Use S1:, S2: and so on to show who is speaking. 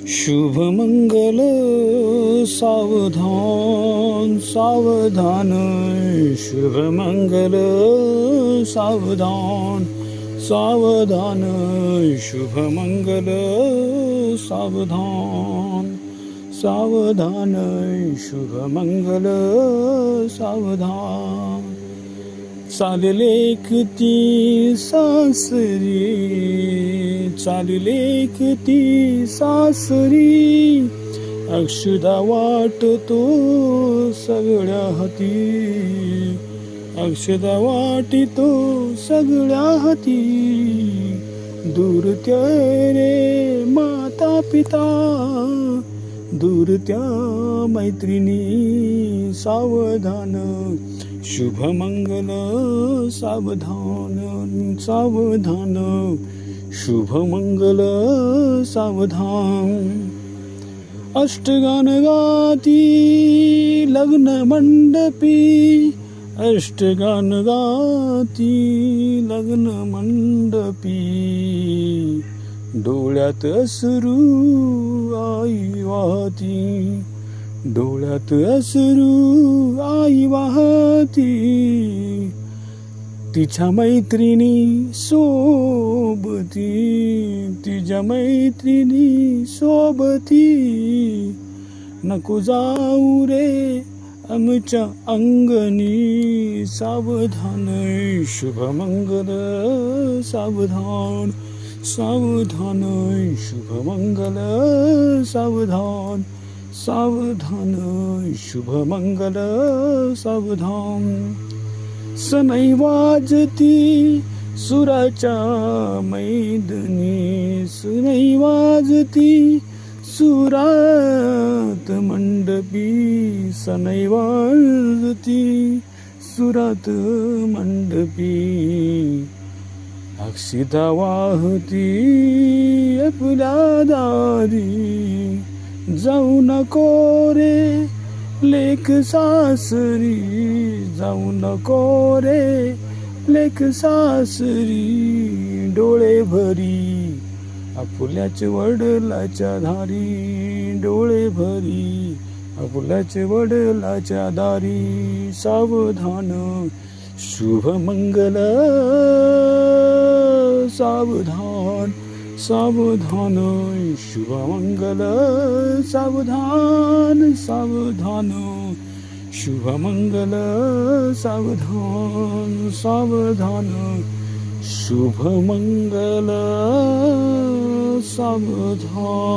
S1: शुभ मंगल सावधान सावधान, शुभ मंगल सावधान सावधान, शुभ मंगल सावधान सावधान, शुभ मंगल सावधान. चालले किती सासरी, चालले किती सासरी, अक्षदा वाटतो सगळ्या हाती, अक्षदा वाटितो सगळ्या हाती. दूर त्या रे माता पिता, दूर त्या मैत्रिणी, सावधान. शुभ मंगल सावधान सावधान, शुभ मंगल सावधान. अष्टगान गाती लग्न मंडपी, अष्टगान गाती लग्न मंडपी. डोळ्यात अश्रू आई वाहती, डोळ्यात अश्रू आई वाहती. तिच्या मैत्रिणी सोबती, तिच्या मैत्रिणी सोबती. नको जाऊ रे आमच्या अंगणी, सावधान. शुभ मंगल सावधान सावधान, शुभ मंगल सावधान सावधान, शुभ मंगल सावधान. सनई वाजती सुराच्या मैदनी, सनई वाजती सुरात मंडपी, सनई वाजती सुरात मंडपी. अक्षिता वाहती आपल्या दारी, जाऊ नको रे लेक सासरी, जाऊ नको रे लेक सासरी. डोळे भरी आपुल्याच्या वडिलाच्या धारी, डोळे भरी आपुल्याच्या वडिलाच्या दारी. सावधान. शुभ मंगल सावधान सावधान, शुभ मंगल सावधान सावधान, शुभ मंगल सावधान सावधान, शुभ मंगल सावधान.